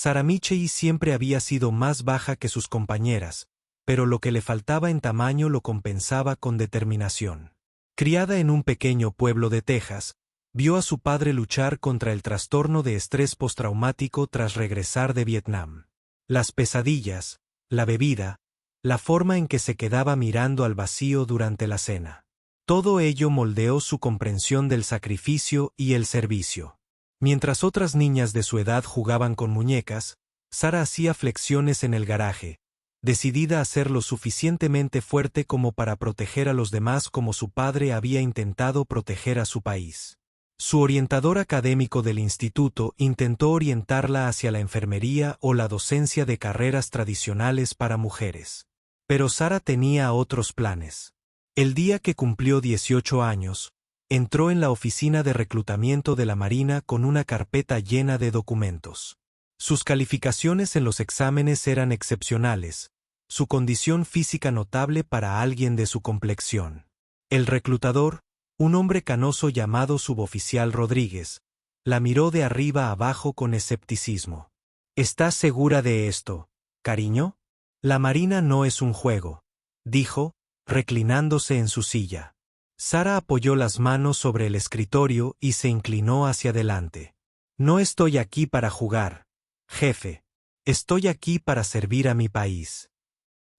Sarah Michei siempre había sido más baja que sus compañeras, pero lo que le faltaba en tamaño lo compensaba con determinación. Criada en un pequeño pueblo de Texas, vio a su padre luchar contra el trastorno de estrés postraumático tras regresar de Vietnam. Las pesadillas, la bebida, la forma en que se quedaba mirando al vacío durante la cena. Todo ello moldeó su comprensión del sacrificio y el servicio. Mientras otras niñas de su edad jugaban con muñecas, Sarah hacía flexiones en el garaje, decidida a ser lo suficientemente fuerte como para proteger a los demás como su padre había intentado proteger a su país. Su orientador académico del instituto intentó orientarla hacia la enfermería o la docencia de carreras tradicionales para mujeres. Pero Sarah tenía otros planes. El día que cumplió 18 años, entró en la oficina de reclutamiento de la Marina con una carpeta llena de documentos. Sus calificaciones en los exámenes eran excepcionales, su condición física notable para alguien de su complexión. El reclutador, un hombre canoso llamado suboficial Rodríguez, la miró de arriba abajo con escepticismo. ¿Estás segura de esto, cariño? La Marina no es un juego, dijo, reclinándose en su silla. Sarah apoyó las manos sobre el escritorio y se inclinó hacia adelante. No estoy aquí para jugar, jefe. Estoy aquí para servir a mi país.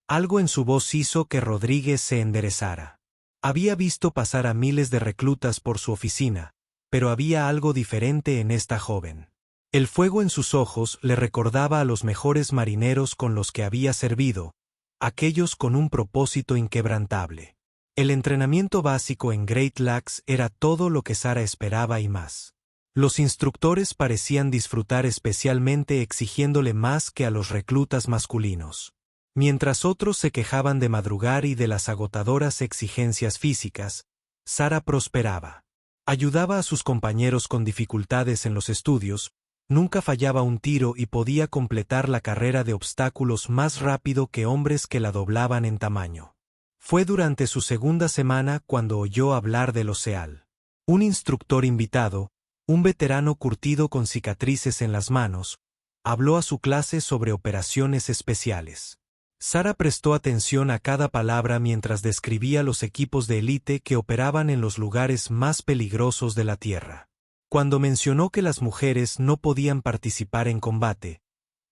Algo en su voz hizo que Rodríguez se enderezara. Había visto pasar a miles de reclutas por su oficina, pero había algo diferente en esta joven. El fuego en sus ojos le recordaba a los mejores marineros con los que había servido, aquellos con un propósito inquebrantable. El entrenamiento básico en Great Lakes era todo lo que Sarah esperaba y más. Los instructores parecían disfrutar especialmente exigiéndole más que a los reclutas masculinos. Mientras otros se quejaban de madrugar y de las agotadoras exigencias físicas, Sarah prosperaba. Ayudaba a sus compañeros con dificultades en los estudios, nunca fallaba un tiro y podía completar la carrera de obstáculos más rápido que hombres que la doblaban en tamaño. Fue durante su segunda semana cuando oyó hablar del OSEAL. Un instructor invitado, un veterano curtido con cicatrices en las manos, habló a su clase sobre operaciones especiales. Sarah prestó atención a cada palabra mientras describía los equipos de élite que operaban en los lugares más peligrosos de la Tierra. Cuando mencionó que las mujeres no podían participar en combate,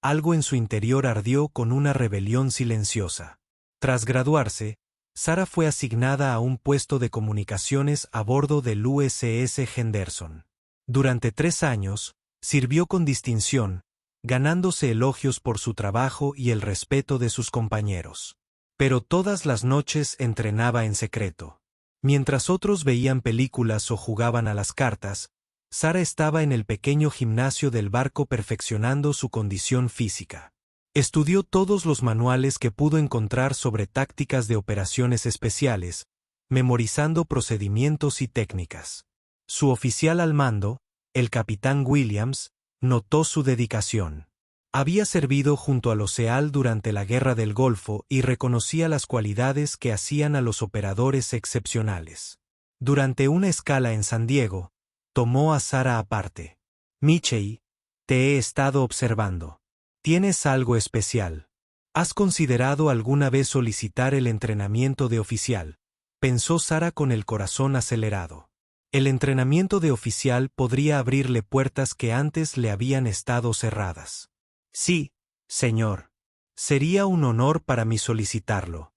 algo en su interior ardió con una rebelión silenciosa. Tras graduarse, Sarah fue asignada a un puesto de comunicaciones a bordo del USS Henderson. Durante 3 años, sirvió con distinción, ganándose elogios por su trabajo y el respeto de sus compañeros. Pero todas las noches entrenaba en secreto. Mientras otros veían películas o jugaban a las cartas, Sarah estaba en el pequeño gimnasio del barco perfeccionando su condición física. Estudió todos los manuales que pudo encontrar sobre tácticas de operaciones especiales, memorizando procedimientos y técnicas. Su oficial al mando, el capitán Williams, notó su dedicación. Había servido junto al OSEAL durante la Guerra del Golfo y reconocía las cualidades que hacían a los operadores excepcionales. Durante una escala en San Diego, tomó a Sarah aparte. Michei, te he estado observando. Tienes algo especial. ¿Has considerado alguna vez solicitar el entrenamiento de oficial? Pensó Sarah con el corazón acelerado. El entrenamiento de oficial podría abrirle puertas que antes le habían estado cerradas. Sí, señor. Sería un honor para mí solicitarlo.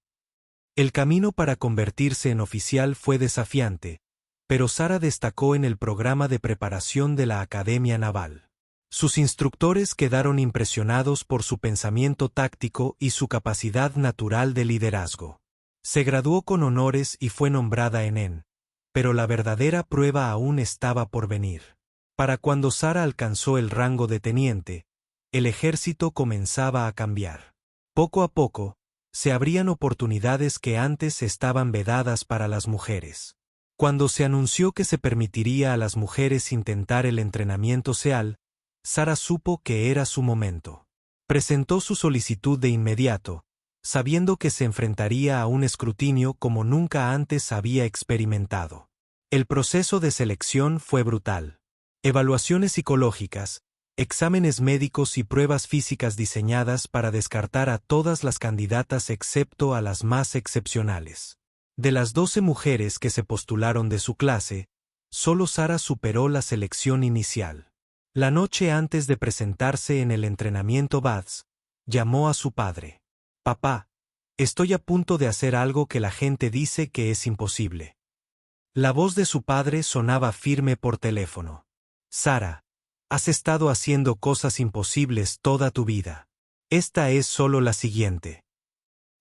El camino para convertirse en oficial fue desafiante, pero Sarah destacó en el programa de preparación de la Academia Naval. Sus instructores quedaron impresionados por su pensamiento táctico y su capacidad natural de liderazgo. Se graduó con honores y fue nombrada EN. Pero la verdadera prueba aún estaba por venir. Para cuando Sarah alcanzó el rango de teniente, el ejército comenzaba a cambiar. Poco a poco, se abrían oportunidades que antes estaban vedadas para las mujeres. Cuando se anunció que se permitiría a las mujeres intentar el entrenamiento SEAL, Sarah supo que era su momento. Presentó su solicitud de inmediato, sabiendo que se enfrentaría a un escrutinio como nunca antes había experimentado. El proceso de selección fue brutal. Evaluaciones psicológicas, exámenes médicos y pruebas físicas diseñadas para descartar a todas las candidatas excepto a las más excepcionales. De las 12 mujeres que se postularon de su clase, solo Sara superó la selección inicial. La noche antes de presentarse en el entrenamiento BADS, llamó a su padre. «Papá, estoy a punto de hacer algo que la gente dice que es imposible». La voz de su padre sonaba firme por teléfono. «Sara, has estado haciendo cosas imposibles toda tu vida. Esta es solo la siguiente».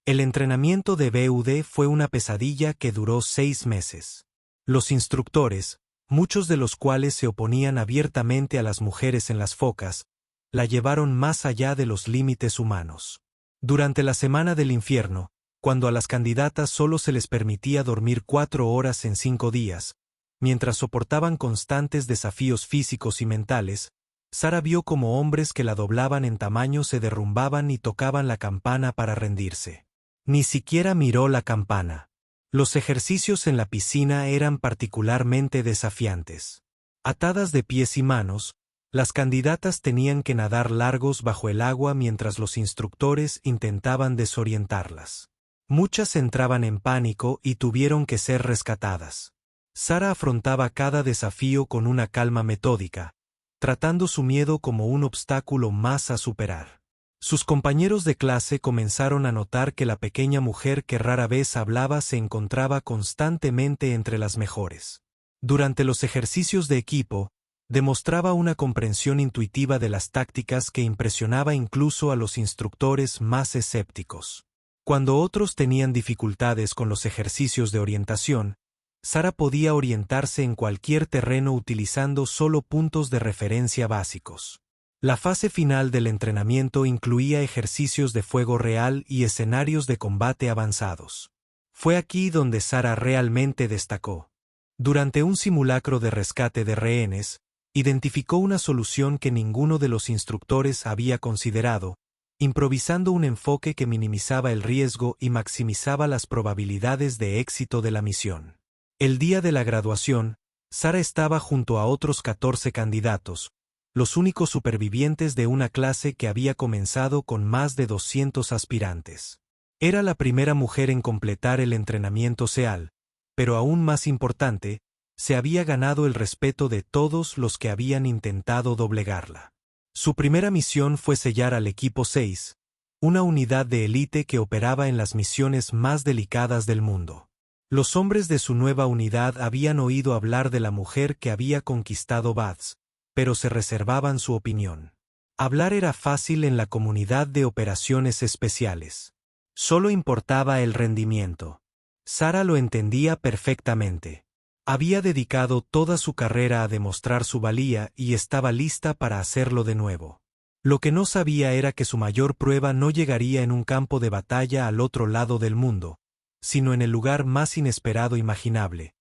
El entrenamiento de BUD fue una pesadilla que duró 6 meses. Los instructores, muchos de los cuales se oponían abiertamente a las mujeres en las focas, la llevaron más allá de los límites humanos. Durante la semana del infierno, cuando a las candidatas solo se les permitía dormir 4 horas en 5 días, mientras soportaban constantes desafíos físicos y mentales, Sara vio como hombres que la doblaban en tamaño se derrumbaban y tocaban la campana para rendirse. Ni siquiera miró la campana. Los ejercicios en la piscina eran particularmente desafiantes. Atadas de pies y manos, las candidatas tenían que nadar largos bajo el agua mientras los instructores intentaban desorientarlas. Muchas entraban en pánico y tuvieron que ser rescatadas. Sara afrontaba cada desafío con una calma metódica, tratando su miedo como un obstáculo más a superar. Sus compañeros de clase comenzaron a notar que la pequeña mujer que rara vez hablaba se encontraba constantemente entre las mejores. Durante los ejercicios de equipo, demostraba una comprensión intuitiva de las tácticas que impresionaba incluso a los instructores más escépticos. Cuando otros tenían dificultades con los ejercicios de orientación, Sara podía orientarse en cualquier terreno utilizando solo puntos de referencia básicos. La fase final del entrenamiento incluía ejercicios de fuego real y escenarios de combate avanzados. Fue aquí donde Sara realmente destacó. Durante un simulacro de rescate de rehenes, identificó una solución que ninguno de los instructores había considerado, improvisando un enfoque que minimizaba el riesgo y maximizaba las probabilidades de éxito de la misión. El día de la graduación, Sara estaba junto a otros 14 candidatos, los únicos supervivientes de una clase que había comenzado con más de 200 aspirantes. Era la primera mujer en completar el entrenamiento SEAL, pero aún más importante, se había ganado el respeto de todos los que habían intentado doblegarla. Su primera misión fue sellar al Equipo 6, una unidad de élite que operaba en las misiones más delicadas del mundo. Los hombres de su nueva unidad habían oído hablar de la mujer que había conquistado BADS, pero se reservaban su opinión. Hablar era fácil en la comunidad de operaciones especiales. Solo importaba el rendimiento. Sara lo entendía perfectamente. Había dedicado toda su carrera a demostrar su valía y estaba lista para hacerlo de nuevo. Lo que no sabía era que su mayor prueba no llegaría en un campo de batalla al otro lado del mundo, sino en el lugar más inesperado imaginable.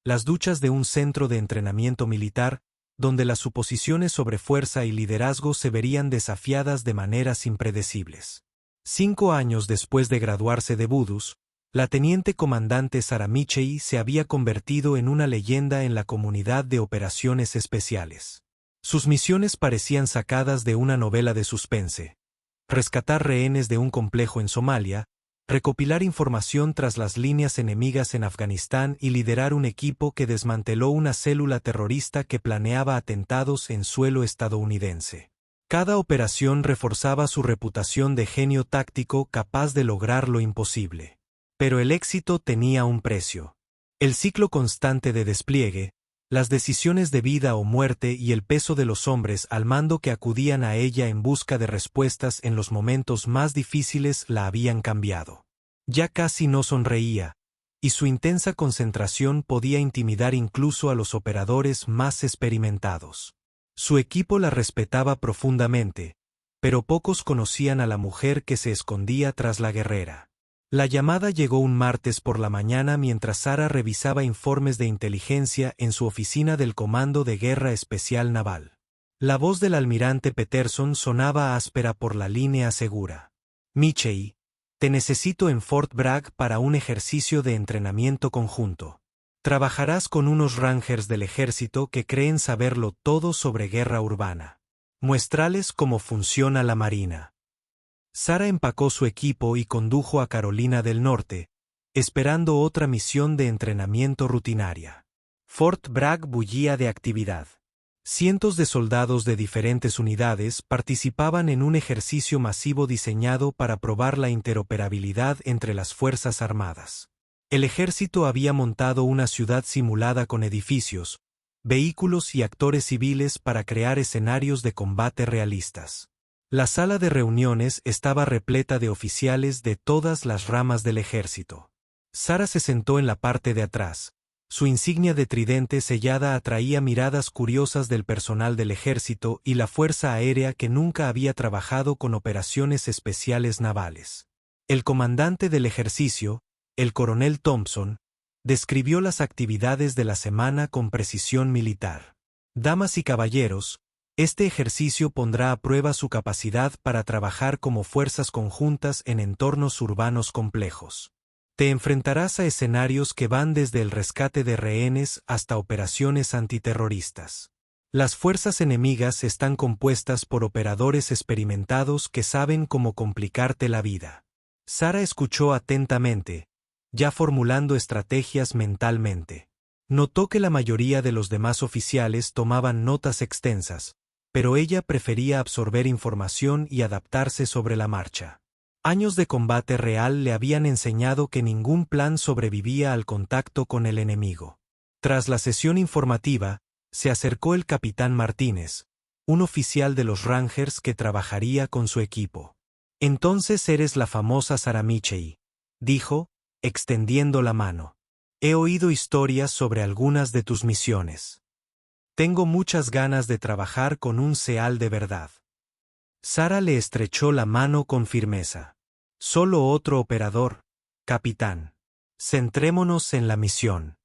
Las duchas de un centro de entrenamiento militar, donde las suposiciones sobre fuerza y liderazgo se verían desafiadas de maneras impredecibles. 5 años después de graduarse de Budus, la teniente comandante Sara Michei se había convertido en una leyenda en la comunidad de operaciones especiales. Sus misiones parecían sacadas de una novela de suspense. Rescatar rehenes de un complejo en Somalia, recopilar información tras las líneas enemigas en Afganistán y liderar un equipo que desmanteló una célula terrorista que planeaba atentados en suelo estadounidense. Cada operación reforzaba su reputación de genio táctico capaz de lograr lo imposible. Pero el éxito tenía un precio. El ciclo constante de despliegue, las decisiones de vida o muerte y el peso de los hombres al mando que acudían a ella en busca de respuestas en los momentos más difíciles la habían cambiado. Ya casi no sonreía, y su intensa concentración podía intimidar incluso a los operadores más experimentados. Su equipo la respetaba profundamente, pero pocos conocían a la mujer que se escondía tras la guerrera. La llamada llegó un martes por la mañana mientras Sara revisaba informes de inteligencia en su oficina del Comando de Guerra Especial Naval. La voz del almirante Peterson sonaba áspera por la línea segura. «Michei, te necesito en Fort Bragg para un ejercicio de entrenamiento conjunto. Trabajarás con unos Rangers del ejército que creen saberlo todo sobre guerra urbana. Muestrales cómo funciona la Marina. Sara empacó su equipo y condujo a Carolina del Norte, esperando otra misión de entrenamiento rutinaria. Fort Bragg bullía de actividad. Cientos de soldados de diferentes unidades participaban en un ejercicio masivo diseñado para probar la interoperabilidad entre las Fuerzas Armadas. El ejército había montado una ciudad simulada con edificios, vehículos y actores civiles para crear escenarios de combate realistas. La sala de reuniones estaba repleta de oficiales de todas las ramas del ejército. Sara se sentó en la parte de atrás. Su insignia de tridente sellada atraía miradas curiosas del personal del ejército y la Fuerza Aérea que nunca había trabajado con operaciones especiales navales. El comandante del ejercicio, el coronel Thompson, describió las actividades de la semana con precisión militar. Damas y caballeros, este ejercicio pondrá a prueba su capacidad para trabajar como fuerzas conjuntas en entornos urbanos complejos. Te enfrentarás a escenarios que van desde el rescate de rehenes hasta operaciones antiterroristas. Las fuerzas enemigas están compuestas por operadores experimentados que saben cómo complicarte la vida. Sara escuchó atentamente, ya formulando estrategias mentalmente. Notó que la mayoría de los demás oficiales tomaban notas extensas, pero ella prefería absorber información y adaptarse sobre la marcha. Años de combate real le habían enseñado que ningún plan sobrevivía al contacto con el enemigo. Tras la sesión informativa, se acercó el capitán Martínez, un oficial de los Rangers que trabajaría con su equipo. «Entonces eres la famosa Sara Mitchell», dijo, extendiendo la mano. «He oído historias sobre algunas de tus misiones. Tengo muchas ganas de trabajar con un SEAL de verdad». Sara le estrechó la mano con firmeza. «Solo otro operador, capitán. Centrémonos en la misión».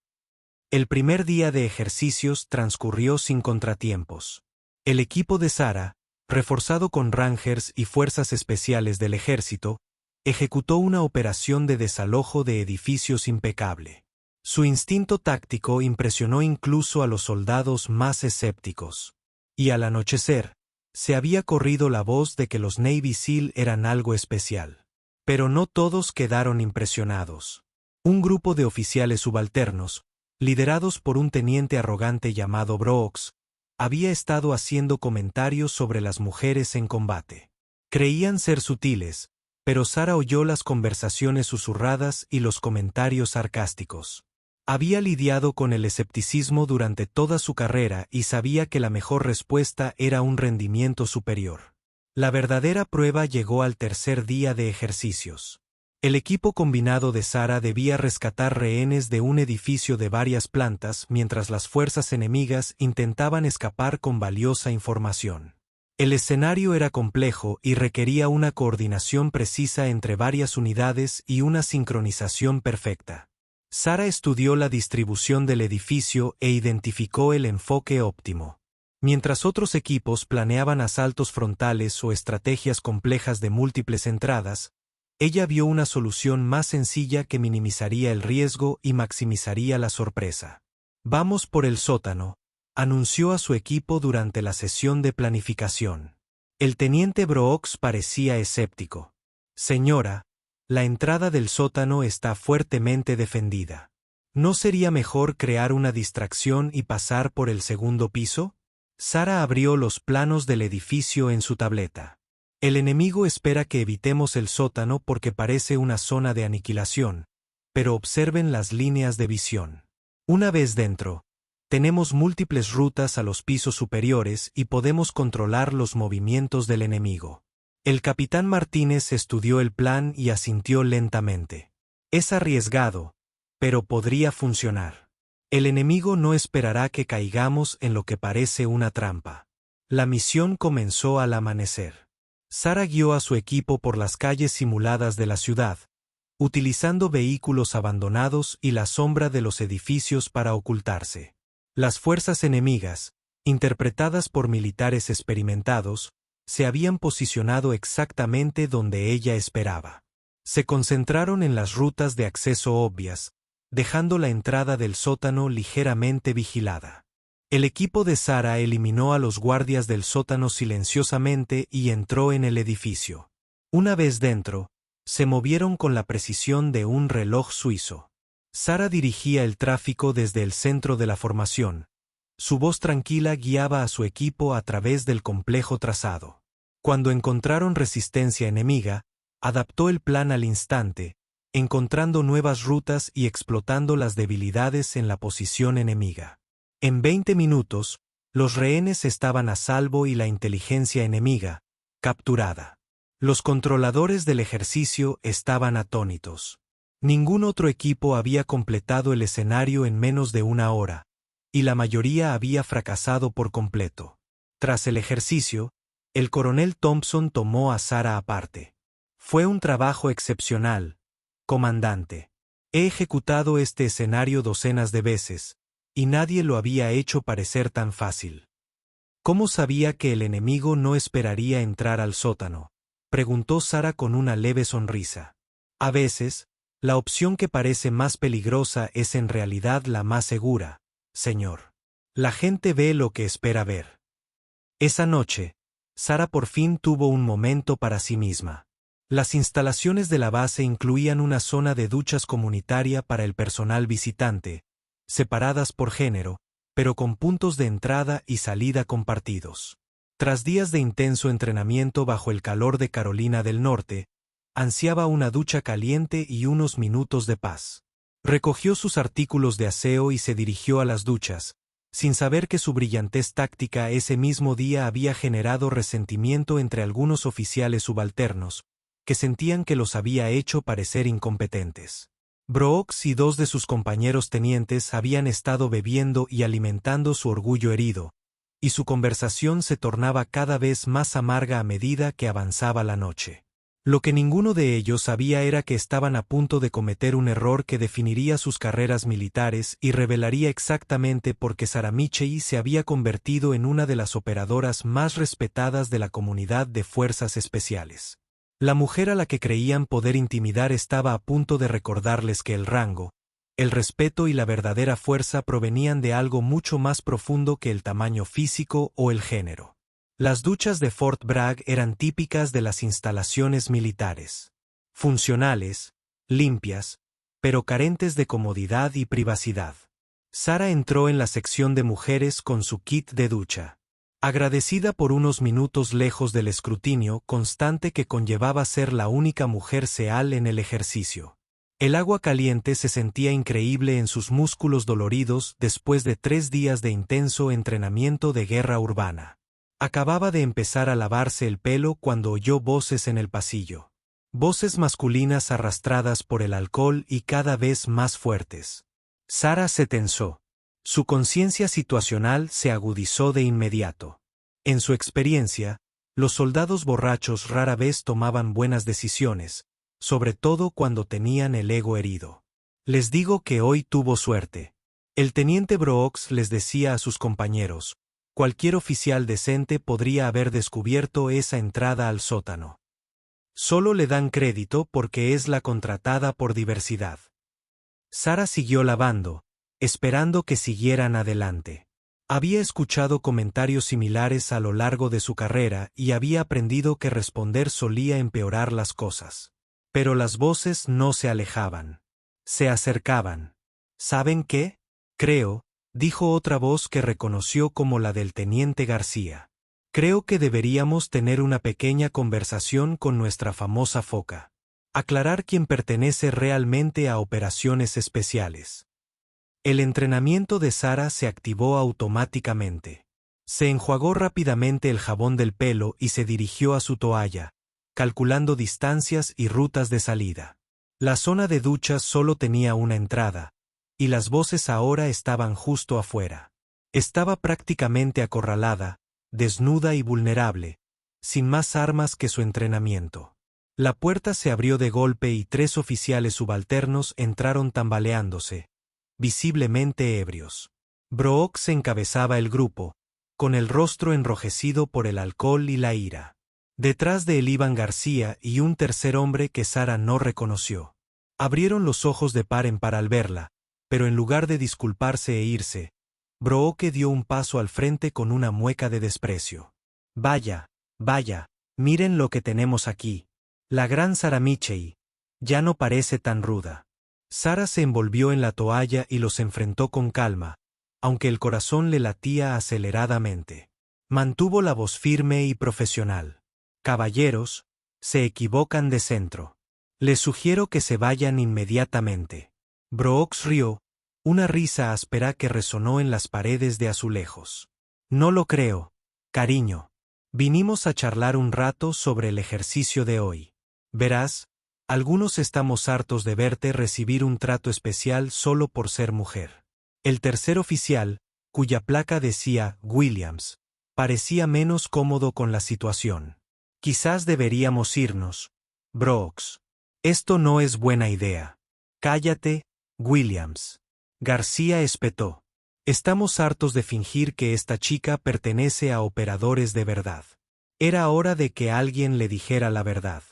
El primer día de ejercicios transcurrió sin contratiempos. El equipo de Sara, reforzado con Rangers y fuerzas especiales del ejército, ejecutó una operación de desalojo de edificios impecable. Su instinto táctico impresionó incluso a los soldados más escépticos. Y al anochecer, se había corrido la voz de que los Navy SEAL eran algo especial. Pero no todos quedaron impresionados. Un grupo de oficiales subalternos, liderados por un teniente arrogante llamado Brooks, había estado haciendo comentarios sobre las mujeres en combate. Creían ser sutiles, pero Sara oyó las conversaciones susurradas y los comentarios sarcásticos. Había lidiado con el escepticismo durante toda su carrera y sabía que la mejor respuesta era un rendimiento superior. La verdadera prueba llegó al tercer día de ejercicios. El equipo combinado de Sara debía rescatar rehenes de un edificio de varias plantas mientras las fuerzas enemigas intentaban escapar con valiosa información. El escenario era complejo y requería una coordinación precisa entre varias unidades y una sincronización perfecta. Sara estudió la distribución del edificio e identificó el enfoque óptimo. Mientras otros equipos planeaban asaltos frontales o estrategias complejas de múltiples entradas, ella vio una solución más sencilla que minimizaría el riesgo y maximizaría la sorpresa. «Vamos por el sótano», anunció a su equipo durante la sesión de planificación. El teniente Brooks parecía escéptico. «Señora, la entrada del sótano está fuertemente defendida. ¿No sería mejor crear una distracción y pasar por el segundo piso?» Sara abrió los planos del edificio en su tableta. «El enemigo espera que evitemos el sótano porque parece una zona de aniquilación, pero observen las líneas de visión. Una vez dentro, tenemos múltiples rutas a los pisos superiores y podemos controlar los movimientos del enemigo». El capitán Martínez estudió el plan y asintió lentamente. «Es arriesgado, pero podría funcionar. El enemigo no esperará que caigamos en lo que parece una trampa». La misión comenzó al amanecer. Sara guió a su equipo por las calles simuladas de la ciudad, utilizando vehículos abandonados y la sombra de los edificios para ocultarse. Las fuerzas enemigas, interpretadas por militares experimentados, se habían posicionado exactamente donde ella esperaba. Se concentraron en las rutas de acceso obvias, dejando la entrada del sótano ligeramente vigilada. El equipo de Sara eliminó a los guardias del sótano silenciosamente y entró en el edificio. Una vez dentro, se movieron con la precisión de un reloj suizo. Sara dirigía el tráfico desde el centro de la formación. Su voz tranquila guiaba a su equipo a través del complejo trazado. Cuando encontraron resistencia enemiga, adaptó el plan al instante, encontrando nuevas rutas y explotando las debilidades en la posición enemiga. En 20 minutos, los rehenes estaban a salvo y la inteligencia enemiga, capturada. Los controladores del ejercicio estaban atónitos. Ningún otro equipo había completado el escenario en menos de una hora, y la mayoría había fracasado por completo. Tras el ejercicio, el coronel Thompson tomó a Sara aparte. Fue un trabajo excepcional, comandante. He ejecutado este escenario docenas de veces, y nadie lo había hecho parecer tan fácil. ¿Cómo sabía que el enemigo no esperaría entrar al sótano?, preguntó Sara con una leve sonrisa. A veces, la opción que parece más peligrosa es en realidad la más segura, señor. La gente ve lo que espera ver. Esa noche, Sara por fin tuvo un momento para sí misma. Las instalaciones de la base incluían una zona de duchas comunitaria para el personal visitante, separadas por género, pero con puntos de entrada y salida compartidos. Tras días de intenso entrenamiento bajo el calor de Carolina del Norte, ansiaba una ducha caliente y unos minutos de paz. Recogió sus artículos de aseo y se dirigió a las duchas, sin saber que su brillantez táctica ese mismo día había generado resentimiento entre algunos oficiales subalternos, que sentían que los había hecho parecer incompetentes. Brooks y 2 de sus compañeros tenientes habían estado bebiendo y alimentando su orgullo herido, y su conversación se tornaba cada vez más amarga a medida que avanzaba la noche. Lo que ninguno de ellos sabía era que estaban a punto de cometer un error que definiría sus carreras militares y revelaría exactamente por qué Sara Michie se había convertido en una de las operadoras más respetadas de la comunidad de fuerzas especiales. La mujer a la que creían poder intimidar estaba a punto de recordarles que el rango, el respeto y la verdadera fuerza provenían de algo mucho más profundo que el tamaño físico o el género. Las duchas de Fort Bragg eran típicas de las instalaciones militares. Funcionales, limpias, pero carentes de comodidad y privacidad. Sara entró en la sección de mujeres con su kit de ducha. Agradecida por unos minutos lejos del escrutinio constante que conllevaba ser la única mujer seal en el ejercicio. El agua caliente se sentía increíble en sus músculos doloridos después de 3 días de intenso entrenamiento de guerra urbana. Acababa de empezar a lavarse el pelo cuando oyó voces en el pasillo. Voces masculinas arrastradas por el alcohol y cada vez más fuertes. Sara se tensó. Su conciencia situacional se agudizó de inmediato. En su experiencia, los soldados borrachos rara vez tomaban buenas decisiones, sobre todo cuando tenían el ego herido. Les digo que hoy tuvo suerte. El teniente Brooks les decía a sus compañeros, cualquier oficial decente podría haber descubierto esa entrada al sótano. Solo le dan crédito porque es la contratada por diversidad. Sara siguió lavando, esperando que siguieran adelante. Había escuchado comentarios similares a lo largo de su carrera y había aprendido que responder solía empeorar las cosas. Pero las voces no se alejaban. Se acercaban. ¿Saben qué? Creo, dijo otra voz que reconoció como la del teniente García. Creo que deberíamos tener una pequeña conversación con nuestra famosa foca. Aclarar quién pertenece realmente a operaciones especiales. El entrenamiento de Sara se activó automáticamente. Se enjuagó rápidamente el jabón del pelo y se dirigió a su toalla, calculando distancias y rutas de salida. La zona de duchas solo tenía una entrada, y las voces ahora estaban justo afuera. Estaba prácticamente acorralada, desnuda y vulnerable, sin más armas que su entrenamiento. La puerta se abrió de golpe y 3 oficiales subalternos entraron tambaleándose, visiblemente ebrios. Brooks encabezaba el grupo, con el rostro enrojecido por el alcohol y la ira. Detrás de él iban García y un tercer hombre que Sara no reconoció. Abrieron los ojos de par en par al verla, pero en lugar de disculparse e irse, Brooke dio un paso al frente con una mueca de desprecio. Vaya, vaya, miren lo que tenemos aquí. La gran Sarah Mitchell. Ya no parece tan ruda. Sarah se envolvió en la toalla y los enfrentó con calma, aunque el corazón le latía aceleradamente. Mantuvo la voz firme y profesional. Caballeros, se equivocan de centro. Les sugiero que se vayan inmediatamente. Brooks rió, una risa áspera que resonó en las paredes de azulejos. No lo creo, cariño. Vinimos a charlar un rato sobre el ejercicio de hoy. Verás, algunos estamos hartos de verte recibir un trato especial solo por ser mujer. El tercer oficial, cuya placa decía Williams, parecía menos cómodo con la situación. Quizás deberíamos irnos, Brooks. Esto no es buena idea. Cállate, Williams. García espetó. Estamos hartos de fingir que esta chica pertenece a operadores de verdad. Era hora de que alguien le dijera la verdad.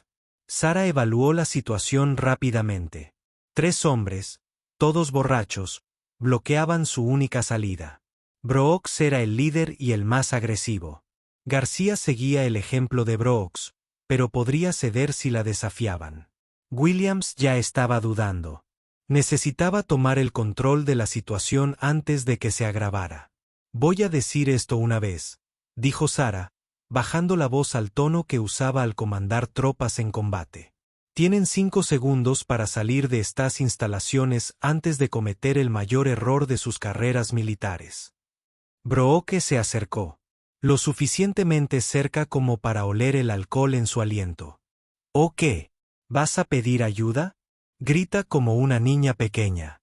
Sarah evaluó la situación rápidamente. 3 hombres, todos borrachos, bloqueaban su única salida. Brooks era el líder y el más agresivo. García seguía el ejemplo de Brooks, pero podría ceder si la desafiaban. Williams ya estaba dudando. Necesitaba tomar el control de la situación antes de que se agravara. Voy a decir esto una vez, dijo Sarah, bajando la voz al tono que usaba al comandar tropas en combate. Tienen 5 segundos para salir de estas instalaciones antes de cometer el mayor error de sus carreras militares. Brooke se acercó, lo suficientemente cerca como para oler el alcohol en su aliento. ¿O qué? ¿Vas a pedir ayuda? Grita como una niña pequeña.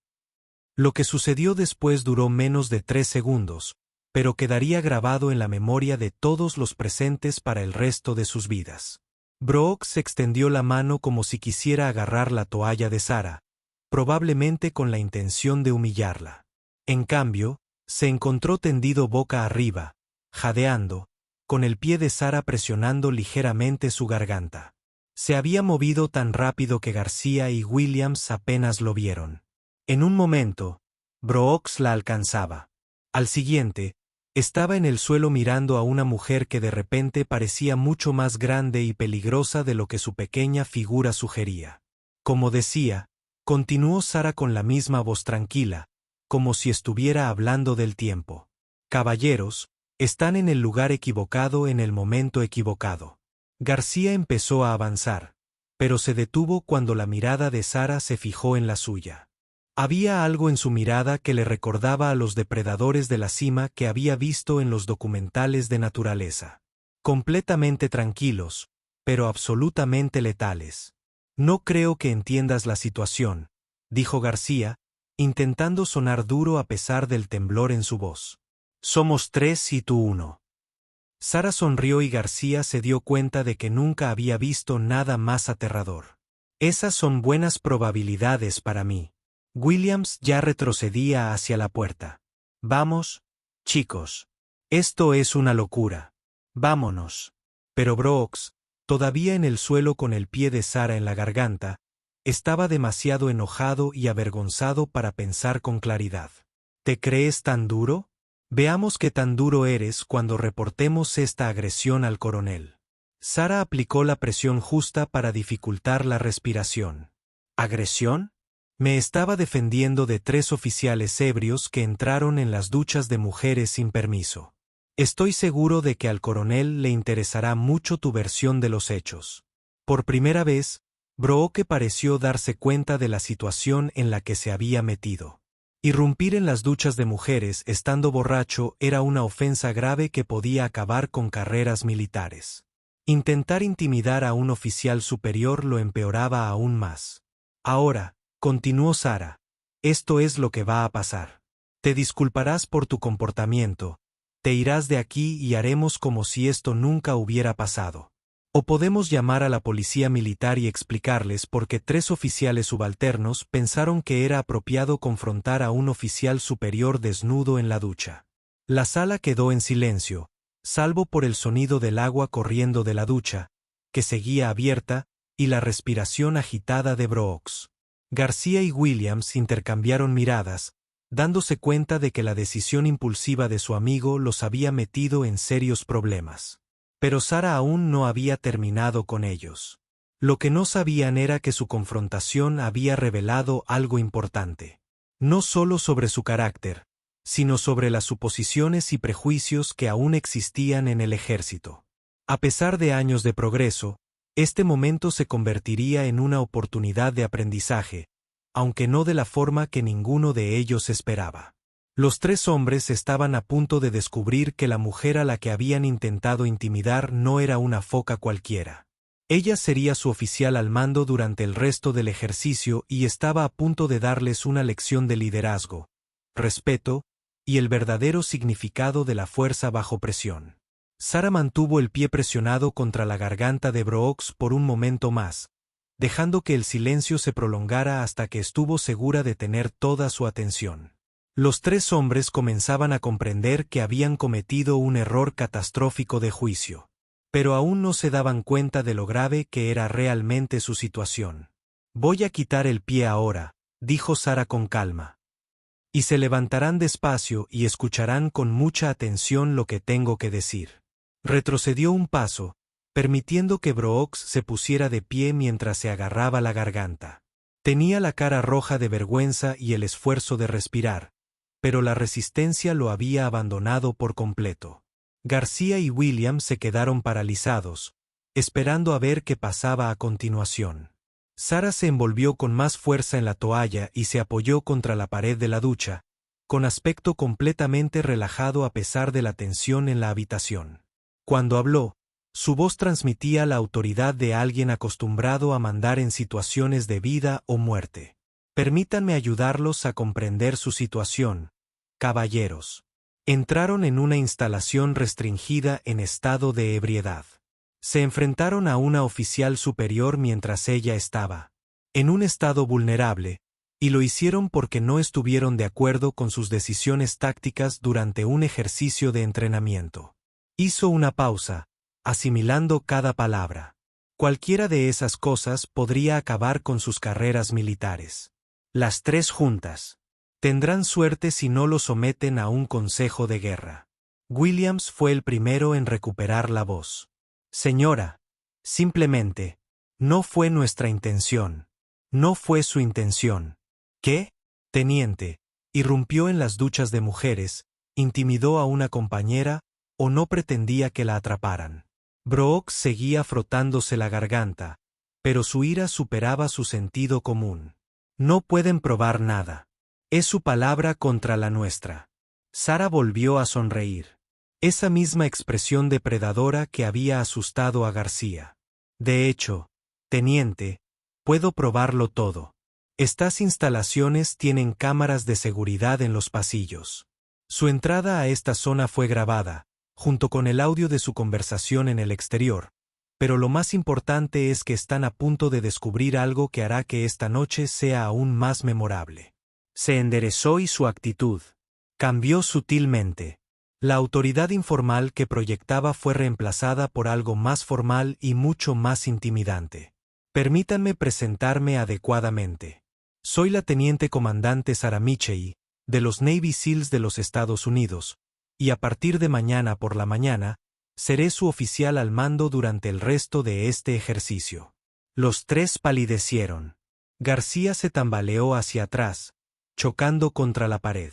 Lo que sucedió después duró menos de 3 segundos, pero quedaría grabado en la memoria de todos los presentes para el resto de sus vidas. Brooks extendió la mano como si quisiera agarrar la toalla de Sarah, probablemente con la intención de humillarla. En cambio, se encontró tendido boca arriba, jadeando, con el pie de Sarah presionando ligeramente su garganta. Se había movido tan rápido que García y Williams apenas lo vieron. En un momento, Brooks la alcanzaba. Al siguiente, estaba en el suelo mirando a una mujer que de repente parecía mucho más grande y peligrosa de lo que su pequeña figura sugería. Como decía, continuó Sarah con la misma voz tranquila, como si estuviera hablando del tiempo. Caballeros, están en el lugar equivocado en el momento equivocado. García empezó a avanzar, pero se detuvo cuando la mirada de Sarah se fijó en la suya. Había algo en su mirada que le recordaba a los depredadores de la cima que había visto en los documentales de naturaleza. Completamente tranquilos, pero absolutamente letales. No creo que entiendas la situación, dijo García, intentando sonar duro a pesar del temblor en su voz. Somos 3 y tú 1. Sarah sonrió y García se dio cuenta de que nunca había visto nada más aterrador. Esas son buenas probabilidades para mí. Williams ya retrocedía hacia la puerta. Vamos, chicos. Esto es una locura. Vámonos. Pero Brooks, todavía en el suelo con el pie de Sarah en la garganta, estaba demasiado enojado y avergonzado para pensar con claridad. ¿Te crees tan duro? Veamos qué tan duro eres cuando reportemos esta agresión al coronel. Sarah aplicó la presión justa para dificultar la respiración. ¿Agresión? Me estaba defendiendo de 3 oficiales ebrios que entraron en las duchas de mujeres sin permiso. Estoy seguro de que al coronel le interesará mucho tu versión de los hechos. Por primera vez, Brooke pareció darse cuenta de la situación en la que se había metido. Irrumpir en las duchas de mujeres estando borracho era una ofensa grave que podía acabar con carreras militares. Intentar intimidar a un oficial superior lo empeoraba aún más. Ahora, continuó Sarah, esto es lo que va a pasar. Te disculparás por tu comportamiento, te irás de aquí y haremos como si esto nunca hubiera pasado. O podemos llamar a la policía militar y explicarles por qué 3 oficiales subalternos pensaron que era apropiado confrontar a un oficial superior desnudo en la ducha. La sala quedó en silencio, salvo por el sonido del agua corriendo de la ducha, que seguía abierta, y la respiración agitada de Brooks. García y Williams intercambiaron miradas, dándose cuenta de que la decisión impulsiva de su amigo los había metido en serios problemas. Pero Sara aún no había terminado con ellos. Lo que no sabían era que su confrontación había revelado algo importante. No solo sobre su carácter, sino sobre las suposiciones y prejuicios que aún existían en el ejército. A pesar de años de progreso, este momento se convertiría en una oportunidad de aprendizaje, aunque no de la forma que ninguno de ellos esperaba. Los tres hombres estaban a punto de descubrir que la mujer a la que habían intentado intimidar no era una foca cualquiera. Ella sería su oficial al mando durante el resto del ejercicio y estaba a punto de darles una lección de liderazgo, respeto y el verdadero significado de la fuerza bajo presión. Sara mantuvo el pie presionado contra la garganta de Brooks por un momento más, dejando que el silencio se prolongara hasta que estuvo segura de tener toda su atención. Los tres hombres comenzaban a comprender que habían cometido un error catastrófico de juicio. Pero aún no se daban cuenta de lo grave que era realmente su situación. «Voy a quitar el pie ahora», dijo Sara con calma. «Y se levantarán despacio y escucharán con mucha atención lo que tengo que decir». Retrocedió un paso, permitiendo que Brooks se pusiera de pie mientras se agarraba la garganta. Tenía la cara roja de vergüenza y el esfuerzo de respirar, pero la resistencia lo había abandonado por completo. García y William se quedaron paralizados, esperando a ver qué pasaba a continuación. Sara se envolvió con más fuerza en la toalla y se apoyó contra la pared de la ducha, con aspecto completamente relajado a pesar de la tensión en la habitación. Cuando habló, su voz transmitía la autoridad de alguien acostumbrado a mandar en situaciones de vida o muerte. «Permítanme ayudarlos a comprender su situación, caballeros». Entraron en una instalación restringida en estado de ebriedad. Se enfrentaron a una oficial superior mientras ella estaba en un estado vulnerable, y lo hicieron porque no estuvieron de acuerdo con sus decisiones tácticas durante un ejercicio de entrenamiento. Hizo una pausa, asimilando cada palabra. Cualquiera de esas cosas podría acabar con sus carreras militares. Las tres juntas. Tendrán suerte si no lo someten a un consejo de guerra. Williams fue el primero en recuperar la voz. «Señora, simplemente, no fue nuestra intención. No fue su intención». «¿Qué?» «Teniente», irrumpió en las duchas de mujeres, intimidó a una compañera o no pretendía que la atraparan. Brooks seguía frotándose la garganta, pero su ira superaba su sentido común. «No pueden probar nada. Es su palabra contra la nuestra». Sara volvió a sonreír. Esa misma expresión depredadora que había asustado a García. «De hecho, teniente, puedo probarlo todo. Estas instalaciones tienen cámaras de seguridad en los pasillos». Su entrada a esta zona fue grabada, junto con el audio de su conversación en el exterior, pero lo más importante es que están a punto de descubrir algo que hará que esta noche sea aún más memorable. Se enderezó y su actitud cambió sutilmente. La autoridad informal que proyectaba fue reemplazada por algo más formal y mucho más intimidante. «Permítanme presentarme adecuadamente. Soy la teniente comandante Sara Mitchell, de los Navy SEALs de los Estados Unidos, y a partir de mañana por la mañana, seré su oficial al mando durante el resto de este ejercicio». Los tres palidecieron. García se tambaleó hacia atrás, chocando contra la pared.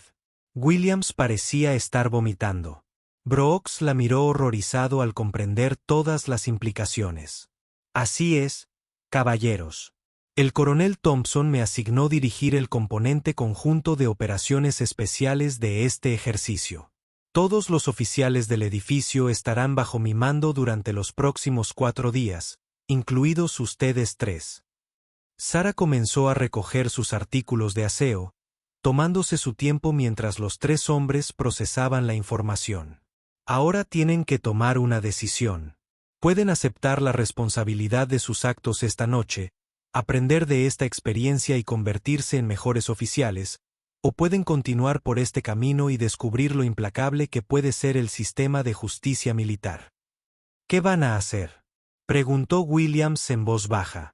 Williams parecía estar vomitando. Brooks la miró horrorizado al comprender todas las implicaciones. «Así es, caballeros. El coronel Thompson me asignó dirigir el componente conjunto de operaciones especiales de este ejercicio. Todos los oficiales del edificio estarán bajo mi mando durante los próximos 4 días, incluidos ustedes 3. Sara comenzó a recoger sus artículos de aseo, tomándose su tiempo mientras los 3 hombres procesaban la información. «Ahora tienen que tomar una decisión. Pueden aceptar la responsabilidad de sus actos esta noche, aprender de esta experiencia y convertirse en mejores oficiales, o pueden continuar por este camino y descubrir lo implacable que puede ser el sistema de justicia militar». «¿Qué van a hacer?», preguntó Williams en voz baja.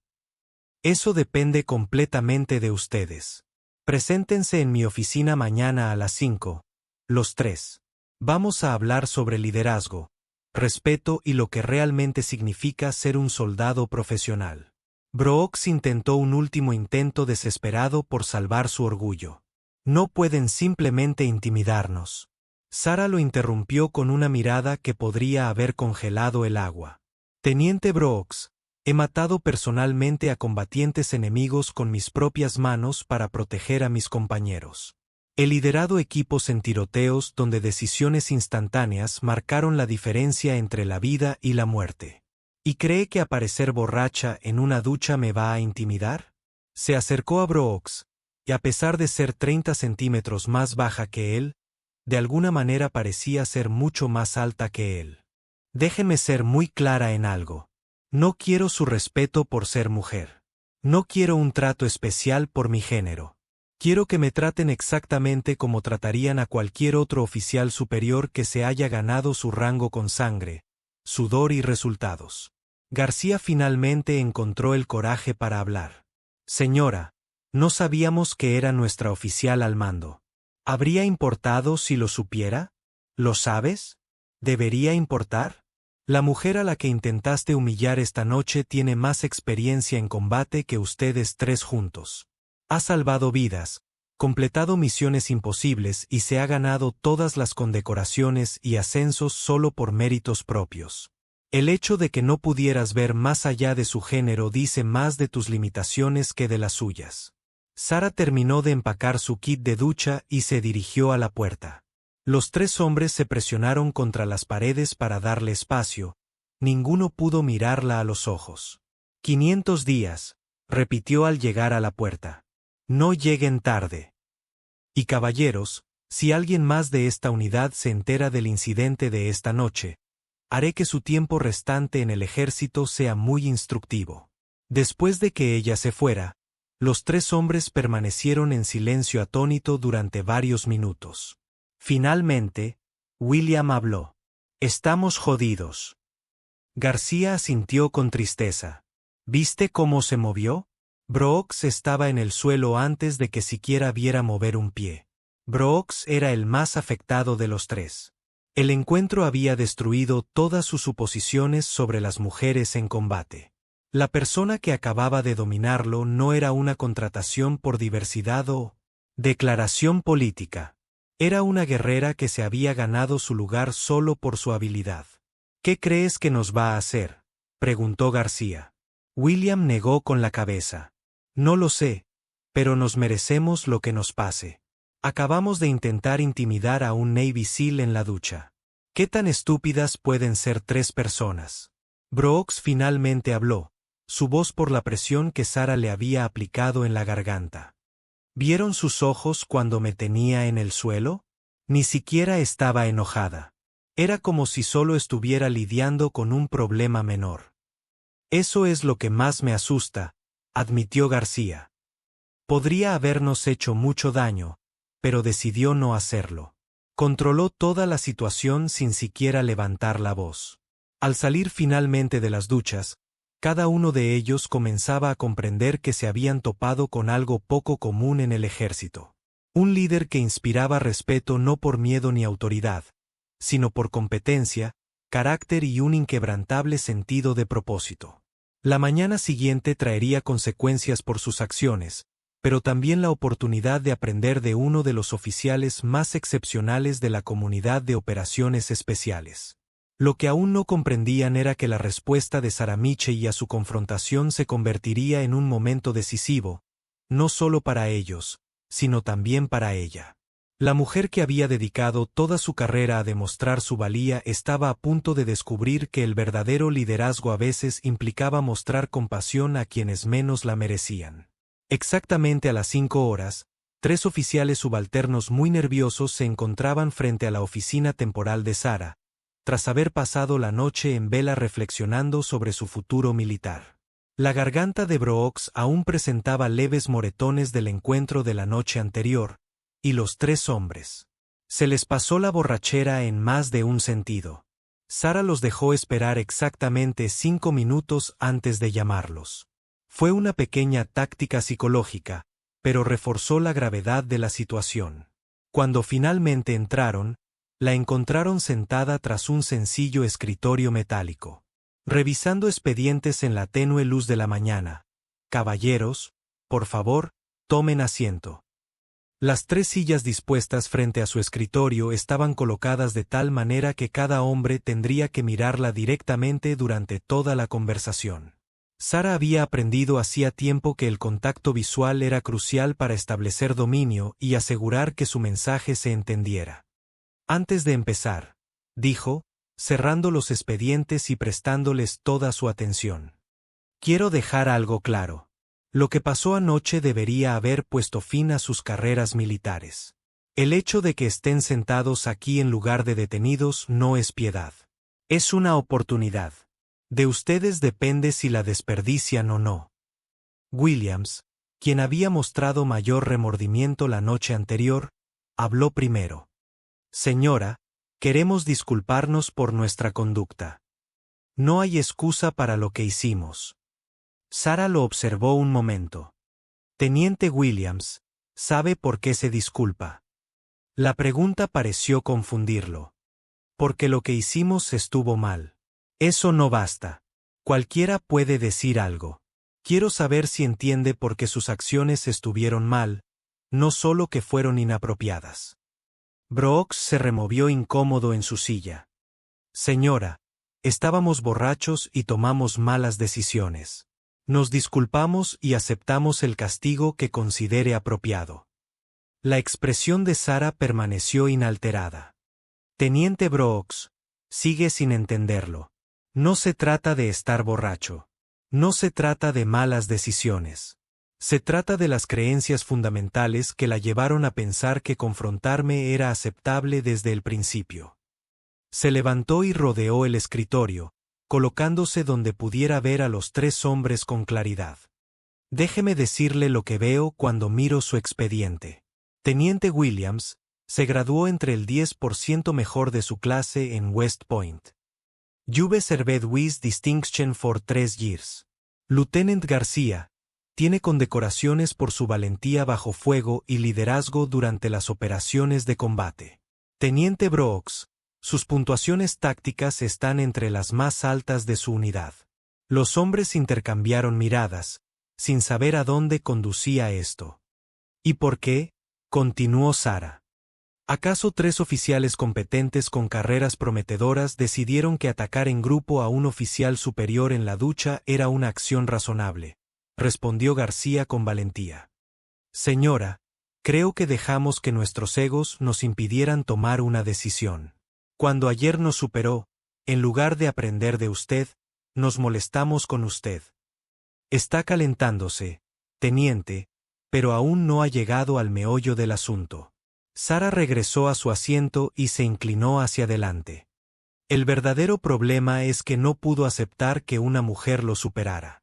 «Eso depende completamente de ustedes. Preséntense en mi oficina mañana a las 5, los tres. Vamos a hablar sobre liderazgo, respeto y lo que realmente significa ser un soldado profesional. Brooks intentó un último intento desesperado por salvar su orgullo. No pueden simplemente intimidarnos. Sarah lo interrumpió con una mirada que podría haber congelado el agua. Teniente Brooks, he matado personalmente a combatientes enemigos con mis propias manos para proteger a mis compañeros. He liderado equipos en tiroteos donde decisiones instantáneas marcaron la diferencia entre la vida y la muerte. ¿Y cree que aparecer borracha en una ducha me va a intimidar? Se acercó a Brooks, y a pesar de ser 30 centímetros más baja que él, de alguna manera parecía ser mucho más alta que él. Déjeme ser muy clara en algo. No quiero su respeto por ser mujer. No quiero un trato especial por mi género. Quiero que me traten exactamente como tratarían a cualquier otro oficial superior que se haya ganado su rango con sangre, sudor y resultados. García finalmente encontró el coraje para hablar. Señora, no sabíamos que era nuestra oficial al mando. ¿Habría importado si lo supiera? ¿Lo sabes? ¿Debería importar? La mujer a la que intentaste humillar esta noche tiene más experiencia en combate que ustedes tres juntos. Ha salvado vidas, completado misiones imposibles y se ha ganado todas las condecoraciones y ascensos solo por méritos propios. El hecho de que no pudieras ver más allá de su género dice más de tus limitaciones que de las suyas. Sarah terminó de empacar su kit de ducha y se dirigió a la puerta. Los tres hombres se presionaron contra las paredes para darle espacio. Ninguno pudo mirarla a los ojos. 500 días, repitió al llegar a la puerta. No lleguen tarde. Y caballeros, si alguien más de esta unidad se entera del incidente de esta noche, haré que su tiempo restante en el ejército sea muy instructivo. Después de que ella se fuera, los tres hombres permanecieron en silencio atónito durante varios minutos. Finalmente, William habló. Estamos jodidos. García asintió con tristeza. ¿Viste cómo se movió? Brooks estaba en el suelo antes de que siquiera viera mover un pie. Brooks era el más afectado de los tres. El encuentro había destruido todas sus suposiciones sobre las mujeres en combate. La persona que acababa de dominarlo no era una contratación por diversidad o declaración política. Era una guerrera que se había ganado su lugar solo por su habilidad. ¿Qué crees que nos va a hacer?, preguntó García. William negó con la cabeza. No lo sé, pero nos merecemos lo que nos pase. Acabamos de intentar intimidar a un Navy SEAL en la ducha. ¿Qué tan estúpidas pueden ser tres personas? Brooks finalmente habló, su voz por la presión que Sarah le había aplicado en la garganta. ¿Vieron sus ojos cuando me tenía en el suelo? Ni siquiera estaba enojada. Era como si solo estuviera lidiando con un problema menor. Eso es lo que más me asusta, admitió García. Podría habernos hecho mucho daño, pero decidió no hacerlo. Controló toda la situación sin siquiera levantar la voz. Al salir finalmente de las duchas, cada uno de ellos comenzaba a comprender que se habían topado con algo poco común en el ejército. Un líder que inspiraba respeto no por miedo ni autoridad, sino por competencia, carácter y un inquebrantable sentido de propósito. La mañana siguiente traería consecuencias por sus acciones, pero también la oportunidad de aprender de uno de los oficiales más excepcionales de la comunidad de operaciones especiales. Lo que aún no comprendían era que la respuesta de Sarah Mitchell a su confrontación se convertiría en un momento decisivo, no solo para ellos, sino también para ella. La mujer que había dedicado toda su carrera a demostrar su valía estaba a punto de descubrir que el verdadero liderazgo a veces implicaba mostrar compasión a quienes menos la merecían. Exactamente a las 5 horas, 3 oficiales subalternos muy nerviosos se encontraban frente a la oficina temporal de Sarah, tras haber pasado la noche en vela reflexionando sobre su futuro militar. La garganta de Brooks aún presentaba leves moretones del encuentro de la noche anterior, y los tres hombres. Se les pasó la borrachera en más de un sentido. Sarah los dejó esperar exactamente 5 minutos antes de llamarlos. Fue una pequeña táctica psicológica, pero reforzó la gravedad de la situación. Cuando finalmente entraron, la encontraron sentada tras un sencillo escritorio metálico, revisando expedientes en la tenue luz de la mañana. Caballeros, por favor, tomen asiento. Las 3 sillas dispuestas frente a su escritorio estaban colocadas de tal manera que cada hombre tendría que mirarla directamente durante toda la conversación. Sara había aprendido hacía tiempo que el contacto visual era crucial para establecer dominio y asegurar que su mensaje se entendiera. Antes de empezar, dijo, cerrando los expedientes y prestándoles toda su atención. Quiero dejar algo claro. Lo que pasó anoche debería haber puesto fin a sus carreras militares. El hecho de que estén sentados aquí en lugar de detenidos no es piedad. Es una oportunidad. De ustedes depende si la desperdician o no. Williams, quien había mostrado mayor remordimiento la noche anterior, habló primero. Señora, queremos disculparnos por nuestra conducta. No hay excusa para lo que hicimos. Sara lo observó un momento. Teniente Williams, ¿sabe por qué se disculpa? La pregunta pareció confundirlo. Porque lo que hicimos estuvo mal. Eso no basta. Cualquiera puede decir algo. Quiero saber si entiende por qué sus acciones estuvieron mal, no solo que fueron inapropiadas. Brooks se removió incómodo en su silla. Señora, estábamos borrachos y tomamos malas decisiones. Nos disculpamos y aceptamos el castigo que considere apropiado. La expresión de Sara permaneció inalterada. Teniente Brooks, sigue sin entenderlo. No se trata de estar borracho. No se trata de malas decisiones. Se trata de las creencias fundamentales que la llevaron a pensar que confrontarme era aceptable desde el principio. Se levantó y rodeó el escritorio, colocándose donde pudiera ver a los 3 hombres con claridad. Déjeme decirle lo que veo cuando miro su expediente. Teniente Williams se graduó entre el 10% mejor de su clase en West Point. Juve served with distinction for 3 years. Lieutenant García tiene condecoraciones por su valentía bajo fuego y liderazgo durante las operaciones de combate. Teniente Brooks, sus puntuaciones tácticas están entre las más altas de su unidad. Los hombres intercambiaron miradas, sin saber a dónde conducía esto. ¿Y por qué? Continuó Sara. ¿Acaso 3 oficiales competentes con carreras prometedoras decidieron que atacar en grupo a un oficial superior en la ducha era una acción razonable? Respondió García con valentía. Señora, creo que dejamos que nuestros egos nos impidieran tomar una decisión. Cuando ayer nos superó, en lugar de aprender de usted, nos molestamos con usted. Está calentándose, teniente, pero aún no ha llegado al meollo del asunto. Sara regresó a su asiento y se inclinó hacia adelante. El verdadero problema es que no pudo aceptar que una mujer lo superara.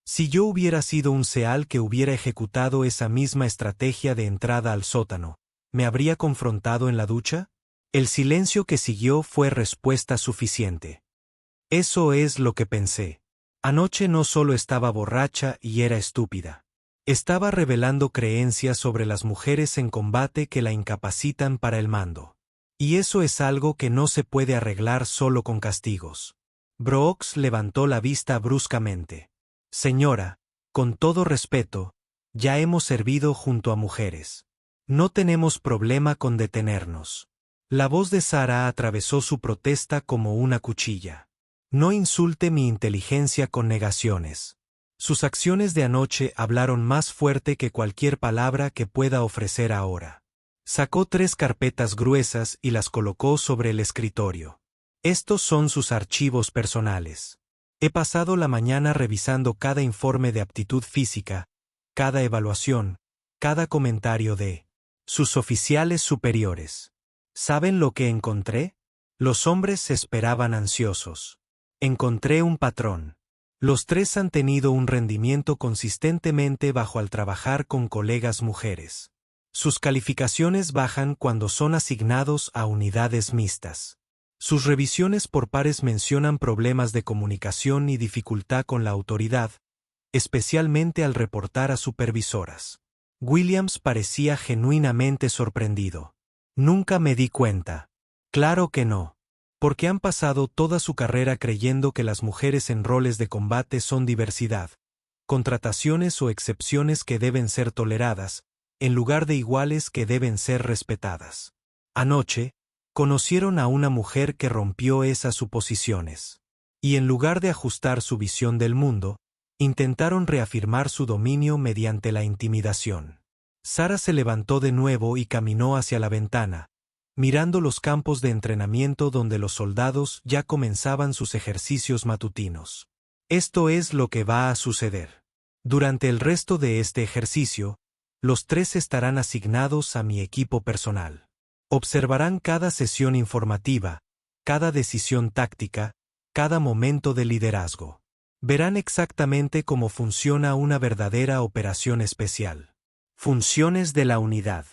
Si yo hubiera sido un Seal que hubiera ejecutado esa misma estrategia de entrada al sótano, ¿me habría confrontado en la ducha? El silencio que siguió fue respuesta suficiente. Eso es lo que pensé. Anoche no solo estaba borracha y era estúpida. Estaba revelando creencias sobre las mujeres en combate que la incapacitan para el mando. Y eso es algo que no se puede arreglar solo con castigos. Brooks levantó la vista bruscamente. Señora, con todo respeto, ya hemos servido junto a mujeres. No tenemos problema con detenernos. La voz de Sara atravesó su protesta como una cuchilla. No insulte mi inteligencia con negaciones. Sus acciones de anoche hablaron más fuerte que cualquier palabra que pueda ofrecer ahora. Sacó 3 carpetas gruesas y las colocó sobre el escritorio. Estos son sus archivos personales. He pasado la mañana revisando cada informe de aptitud física, cada evaluación, cada comentario de sus oficiales superiores. ¿Saben lo que encontré? Los hombres se esperaban ansiosos. Encontré un patrón. Los 3 han tenido un rendimiento consistentemente bajo al trabajar con colegas mujeres. Sus calificaciones bajan cuando son asignados a unidades mixtas. Sus revisiones por pares mencionan problemas de comunicación y dificultad con la autoridad, especialmente al reportar a supervisoras. Williams parecía genuinamente sorprendido. Nunca me di cuenta. Claro que no. Porque han pasado toda su carrera creyendo que las mujeres en roles de combate son diversidad, contrataciones o excepciones que deben ser toleradas, en lugar de iguales que deben ser respetadas. Anoche, conocieron a una mujer que rompió esas suposiciones. Y en lugar de ajustar su visión del mundo, intentaron reafirmar su dominio mediante la intimidación. Sarah se levantó de nuevo y caminó hacia la ventana, mirando los campos de entrenamiento donde los soldados ya comenzaban sus ejercicios matutinos. Esto es lo que va a suceder. Durante el resto de este ejercicio, los 3 estarán asignados a mi equipo personal. Observarán cada sesión informativa, cada decisión táctica, cada momento de liderazgo. Verán exactamente cómo funciona una verdadera operación especial. Funciones de la unidad.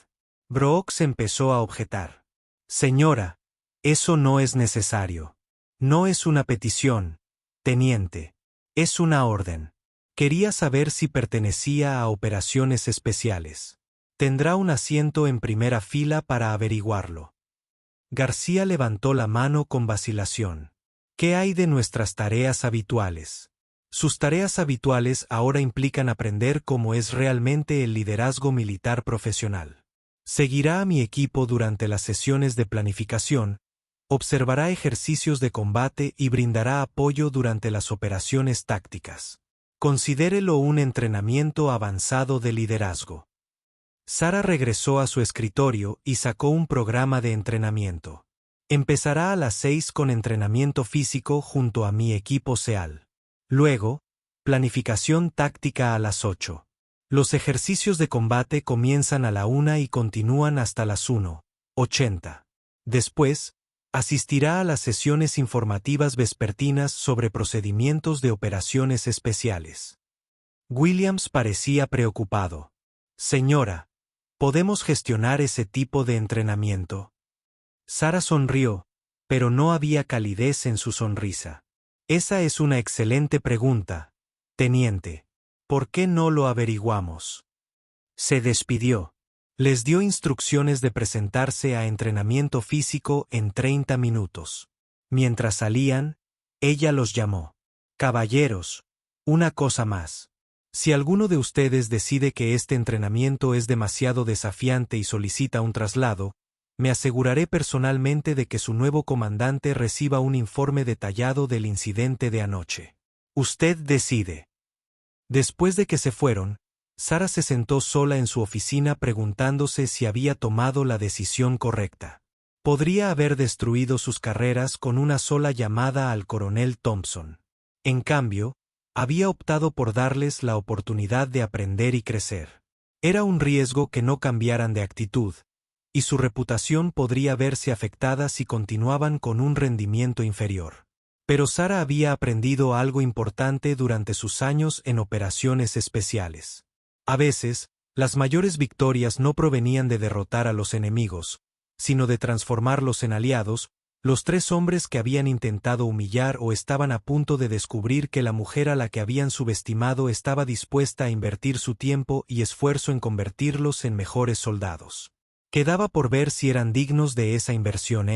Brooks empezó a objetar. Señora, eso no es necesario. No es una petición, teniente. Es una orden. Quería saber si pertenecía a operaciones especiales. Tendrá un asiento en primera fila para averiguarlo. García levantó la mano con vacilación. ¿Qué hay de nuestras tareas habituales? Sus tareas habituales ahora implican aprender cómo es realmente el liderazgo militar profesional. Seguirá a mi equipo durante las sesiones de planificación, observará ejercicios de combate y brindará apoyo durante las operaciones tácticas. Considérelo un entrenamiento avanzado de liderazgo. Sarah regresó a su escritorio y sacó un programa de entrenamiento. Empezará a las 6 con entrenamiento físico junto a mi equipo SEAL. Luego, planificación táctica a las 8. Los ejercicios de combate comienzan a la 1 y continúan hasta las 1:80. Después, asistirá a las sesiones informativas vespertinas sobre procedimientos de operaciones especiales. Williams parecía preocupado. Señora, ¿podemos gestionar ese tipo de entrenamiento? Sarah sonrió, pero no había calidez en su sonrisa. Esa es una excelente pregunta, teniente. ¿Por qué no lo averiguamos? Se despidió. Les dio instrucciones de presentarse a entrenamiento físico en 30 minutos. Mientras salían, ella los llamó. Caballeros, una cosa más. Si alguno de ustedes decide que este entrenamiento es demasiado desafiante y solicita un traslado, me aseguraré personalmente de que su nuevo comandante reciba un informe detallado del incidente de anoche. Usted decide. Después de que se fueron, Sarah se sentó sola en su oficina preguntándose si había tomado la decisión correcta. Podría haber destruido sus carreras con una sola llamada al coronel Thompson. En cambio, había optado por darles la oportunidad de aprender y crecer. Era un riesgo que no cambiaran de actitud, y su reputación podría verse afectada si continuaban con un rendimiento inferior. Pero Sarah había aprendido algo importante durante sus años en operaciones especiales. A veces, las mayores victorias no provenían de derrotar a los enemigos, sino de transformarlos en aliados. Los 3 hombres que habían intentado humillar o estaban a punto de descubrir que la mujer a la que habían subestimado estaba dispuesta a invertir su tiempo y esfuerzo en convertirlos en mejores soldados. Quedaba por ver si eran dignos de esa inversión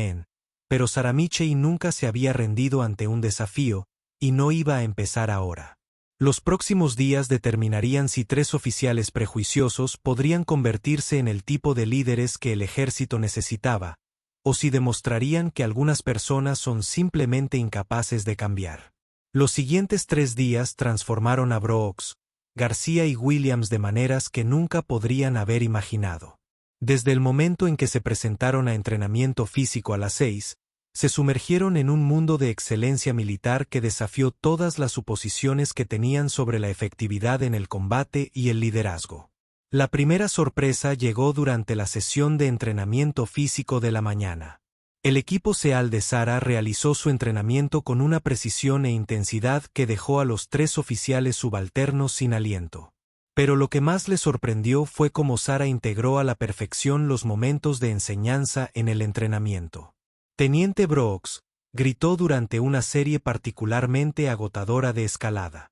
pero Sarah Mitchell nunca se había rendido ante un desafío, y no iba a empezar ahora. Los próximos días determinarían si 3 oficiales prejuiciosos podrían convertirse en el tipo de líderes que el ejército necesitaba, o si demostrarían que algunas personas son simplemente incapaces de cambiar. Los siguientes 3 días transformaron a Brooks, García y Williams de maneras que nunca podrían haber imaginado. Desde el momento en que se presentaron a entrenamiento físico a las 6, se sumergieron en un mundo de excelencia militar que desafió todas las suposiciones que tenían sobre la efectividad en el combate y el liderazgo. La primera sorpresa llegó durante la sesión de entrenamiento físico de la mañana. El equipo SEAL de Sarah realizó su entrenamiento con una precisión e intensidad que dejó a los 3 oficiales subalternos sin aliento. Pero lo que más le sorprendió fue cómo Sarah integró a la perfección los momentos de enseñanza en el entrenamiento. Teniente Brooks, gritó durante una serie particularmente agotadora de escalada.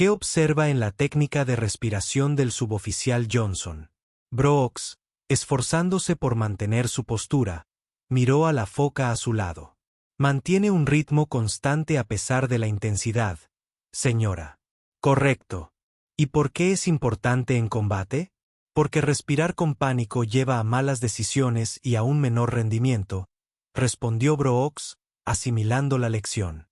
¿Qué observa en la técnica de respiración del suboficial Johnson? Brooks, esforzándose por mantener su postura, miró a la foca a su lado. Mantiene un ritmo constante a pesar de la intensidad, señora. Correcto. ¿Y por qué es importante en combate? Porque respirar con pánico lleva a malas decisiones y a un menor rendimiento, respondió Brooks, asimilando la lección.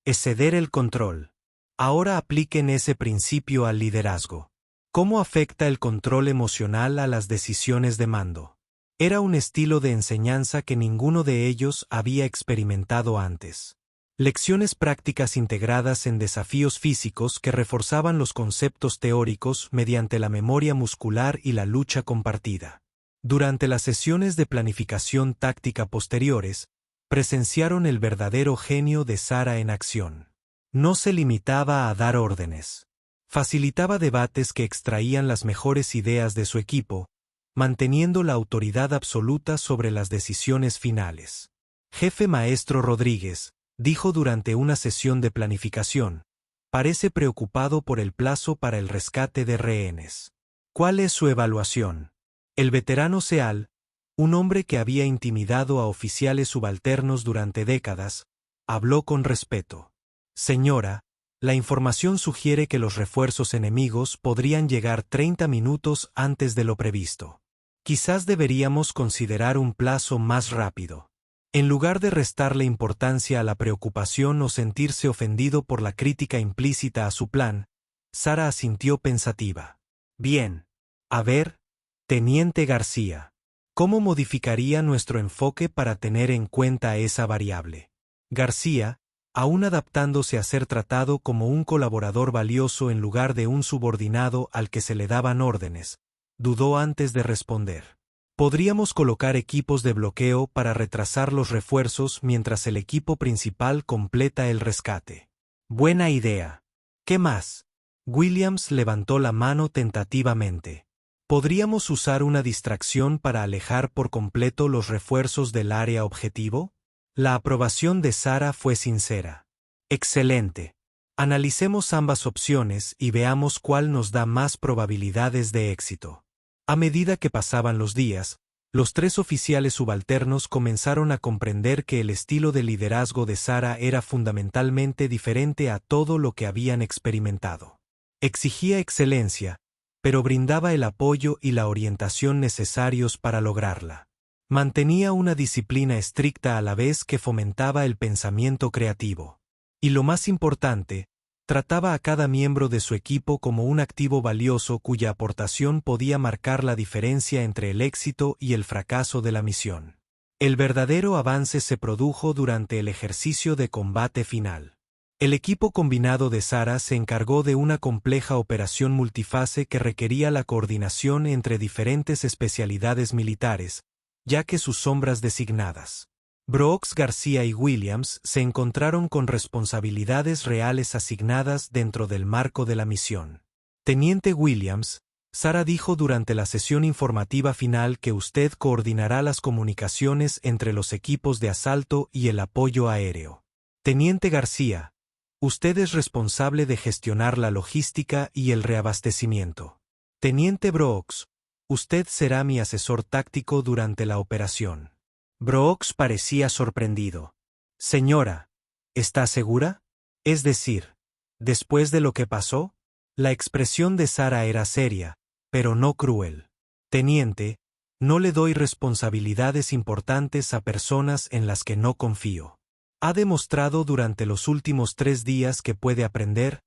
Es ceder el control. Ahora apliquen ese principio al liderazgo. ¿Cómo afecta el control emocional a las decisiones de mando? Era un estilo de enseñanza que ninguno de ellos había experimentado antes. Lecciones prácticas integradas en desafíos físicos que reforzaban los conceptos teóricos mediante la memoria muscular y la lucha compartida. Durante las sesiones de planificación táctica posteriores, presenciaron el verdadero genio de Sarah en acción. No se limitaba a dar órdenes. Facilitaba debates que extraían las mejores ideas de su equipo, manteniendo la autoridad absoluta sobre las decisiones finales. Jefe Maestro Rodríguez, dijo durante una sesión de planificación, parece preocupado por el plazo para el rescate de rehenes. ¿Cuál es su evaluación? El veterano Seal, un hombre que había intimidado a oficiales subalternos durante décadas, habló con respeto. Señora, la información sugiere que los refuerzos enemigos podrían llegar 30 minutos antes de lo previsto. Quizás deberíamos considerar un plazo más rápido. En lugar de restarle importancia a la preocupación o sentirse ofendido por la crítica implícita a su plan, Sarah asintió pensativa. Bien. A ver, Teniente García, ¿cómo modificaría nuestro enfoque para tener en cuenta esa variable? García, aún adaptándose a ser tratado como un colaborador valioso en lugar de un subordinado al que se le daban órdenes, dudó antes de responder. Podríamos colocar equipos de bloqueo para retrasar los refuerzos mientras el equipo principal completa el rescate. Buena idea. ¿Qué más? Williams levantó la mano tentativamente. ¿Podríamos usar una distracción para alejar por completo los refuerzos del área objetivo? La aprobación de Sarah fue sincera. Excelente. Analicemos ambas opciones y veamos cuál nos da más probabilidades de éxito. A medida que pasaban los días, los tres oficiales subalternos comenzaron a comprender que el estilo de liderazgo de Sarah era fundamentalmente diferente a todo lo que habían experimentado. Exigía excelencia, pero brindaba el apoyo y la orientación necesarios para lograrla. Mantenía una disciplina estricta a la vez que fomentaba el pensamiento creativo. Y lo más importante, trataba a cada miembro de su equipo como un activo valioso cuya aportación podía marcar la diferencia entre el éxito y el fracaso de la misión. El verdadero avance se produjo durante el ejercicio de combate final. El equipo combinado de Sarah se encargó de una compleja operación multifase que requería la coordinación entre diferentes especialidades militares, ya que sus sombras designadas, Brooks, García y Williams, se encontraron con responsabilidades reales asignadas dentro del marco de la misión. Teniente Williams, Sarah dijo durante la sesión informativa final que usted coordinará las comunicaciones entre los equipos de asalto y el apoyo aéreo. Teniente García, usted es responsable de gestionar la logística y el reabastecimiento. Teniente Brooks, usted será mi asesor táctico durante la operación. Brooks parecía sorprendido. Señora, ¿está segura? Es decir, ¿después de lo que pasó? La expresión de Sarah era seria, pero no cruel. Teniente, no le doy responsabilidades importantes a personas en las que no confío. Ha demostrado durante los últimos 3 días que puede aprender,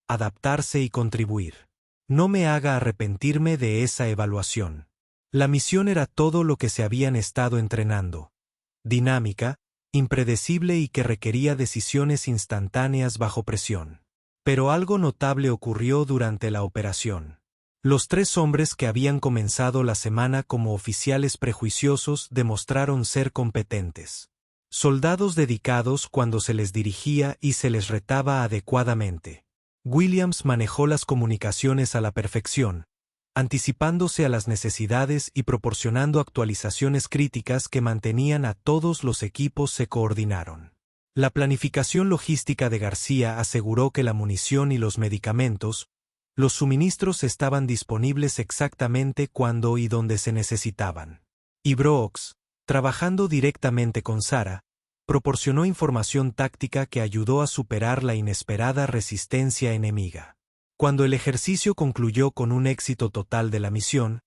adaptarse y contribuir. No me haga arrepentirme de esa evaluación. La misión era todo lo que se habían estado entrenando. Dinámica, impredecible y que requería decisiones instantáneas bajo presión. Pero algo notable ocurrió durante la operación. Los 3 hombres que habían comenzado la semana como oficiales prejuiciosos demostraron ser competentes. Soldados dedicados cuando se les dirigía y se les retaba adecuadamente. Williams manejó las comunicaciones a la perfección, anticipándose a las necesidades y proporcionando actualizaciones críticas que mantenían a todos los equipos se coordinaron. La planificación logística de García aseguró que la munición y los medicamentos, los suministros estaban disponibles exactamente cuando y donde se necesitaban. Y Brooks, trabajando directamente con Sarah, proporcionó información táctica que ayudó a superar la inesperada resistencia enemiga. Cuando el ejercicio concluyó con un éxito total de la misión,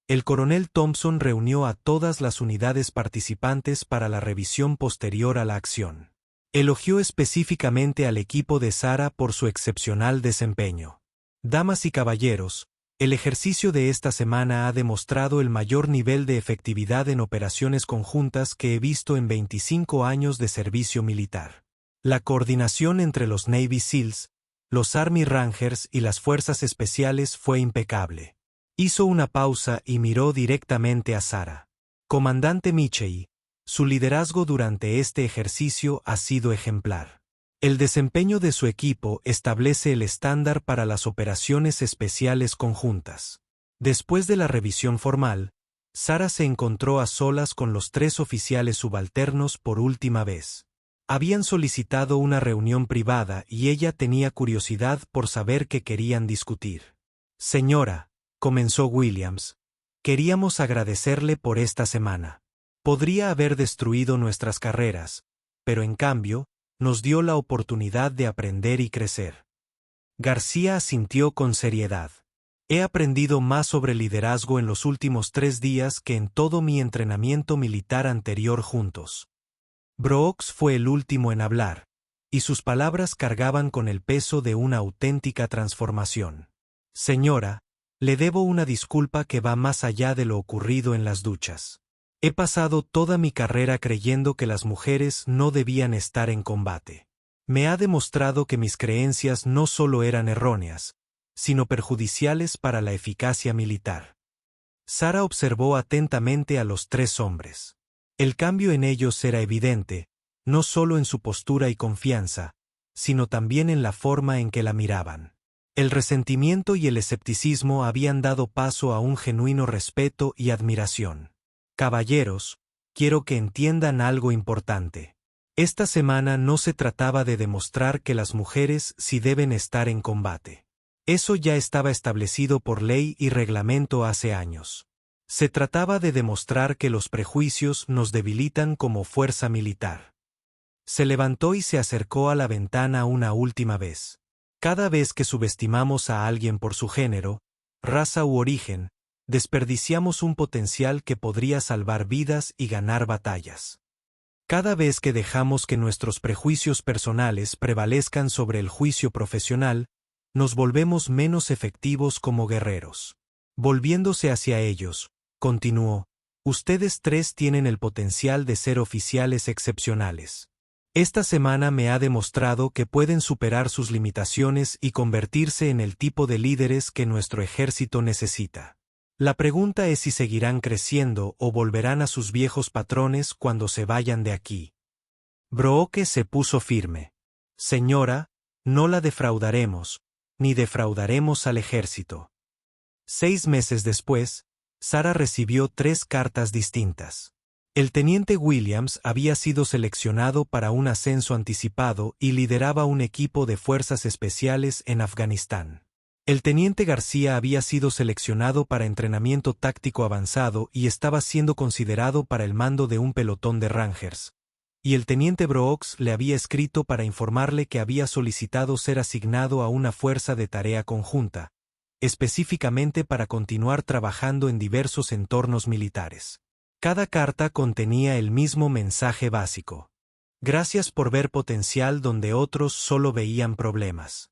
el coronel Thompson reunió a todas las unidades participantes para la revisión posterior a la acción. Elogió específicamente al equipo de Sarah por su excepcional desempeño. Damas y caballeros, el ejercicio de esta semana ha demostrado el mayor nivel de efectividad en operaciones conjuntas que he visto en 25 años de servicio militar. La coordinación entre los Navy SEALs, los Army Rangers y las fuerzas especiales fue impecable. Hizo una pausa y miró directamente a Sarah. Comandante Michie, su liderazgo durante este ejercicio ha sido ejemplar. El desempeño de su equipo establece el estándar para las operaciones especiales conjuntas. Después de la revisión formal, Sarah se encontró a solas con los 3 oficiales subalternos por última vez. Habían solicitado una reunión privada y ella tenía curiosidad por saber qué querían discutir. Señora, comenzó Williams, queríamos agradecerle por esta semana. Podría haber destruido nuestras carreras, pero en cambio, nos dio la oportunidad de aprender y crecer. García asintió con seriedad. He aprendido más sobre liderazgo en los últimos 3 días que en todo mi entrenamiento militar anterior juntos. Brooks fue el último en hablar, y sus palabras cargaban con el peso de una auténtica transformación. Señora, le debo una disculpa que va más allá de lo ocurrido en las duchas. He pasado toda mi carrera creyendo que las mujeres no debían estar en combate. Me ha demostrado que mis creencias no solo eran erróneas, sino perjudiciales para la eficacia militar. Sarah observó atentamente a los 3 hombres. El cambio en ellos era evidente, no solo en su postura y confianza, sino también en la forma en que la miraban. El resentimiento y el escepticismo habían dado paso a un genuino respeto y admiración. Caballeros, quiero que entiendan algo importante. Esta semana no se trataba de demostrar que las mujeres sí deben estar en combate. Eso ya estaba establecido por ley y reglamento hace años. Se trataba de demostrar que los prejuicios nos debilitan como fuerza militar. Se levantó y se acercó a la ventana una última vez. Cada vez que subestimamos a alguien por su género, raza u origen, desperdiciamos un potencial que podría salvar vidas y ganar batallas. Cada vez que dejamos que nuestros prejuicios personales prevalezcan sobre el juicio profesional, nos volvemos menos efectivos como guerreros. Volviéndose hacia ellos, continuó, ustedes 3 tienen el potencial de ser oficiales excepcionales. Esta semana me ha demostrado que pueden superar sus limitaciones y convertirse en el tipo de líderes que nuestro ejército necesita. La pregunta es si seguirán creciendo o volverán a sus viejos patrones cuando se vayan de aquí. Brooke se puso firme. Señora, no la defraudaremos, ni defraudaremos al ejército. 6 meses después, Sarah recibió 3 cartas distintas. El teniente Williams había sido seleccionado para un ascenso anticipado y lideraba un equipo de fuerzas especiales en Afganistán. El teniente García había sido seleccionado para entrenamiento táctico avanzado y estaba siendo considerado para el mando de un pelotón de Rangers. Y el teniente Brooks le había escrito para informarle que había solicitado ser asignado a una fuerza de tarea conjunta, específicamente para continuar trabajando en diversos entornos militares. Cada carta contenía el mismo mensaje básico. Gracias por ver potencial donde otros solo veían problemas.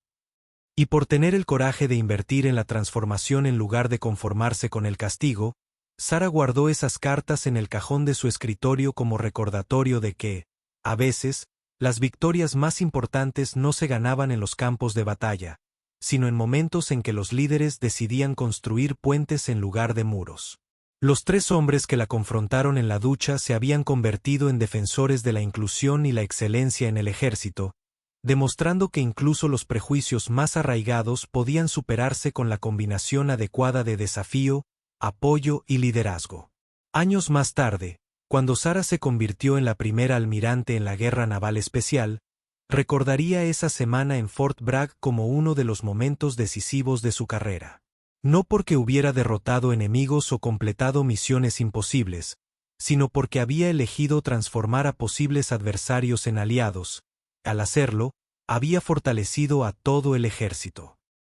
Y por tener el coraje de invertir en la transformación en lugar de conformarse con el castigo, Sarah guardó esas cartas en el cajón de su escritorio como recordatorio de que, a veces, las victorias más importantes no se ganaban en los campos de batalla, sino en momentos en que los líderes decidían construir puentes en lugar de muros. Los 3 hombres que la confrontaron en la ducha se habían convertido en defensores de la inclusión y la excelencia en el ejército, demostrando que incluso los prejuicios más arraigados podían superarse con la combinación adecuada de desafío, apoyo y liderazgo. Años más tarde, Cuando Sarah se convirtió en la primera almirante en la Guerra Naval Especial, recordaría esa semana en Fort Bragg como uno de los momentos decisivos de su carrera. No porque hubiera derrotado enemigos o completado misiones imposibles, sino porque había elegido transformar a posibles adversarios en aliados. Al hacerlo, había fortalecido a todo el ejército.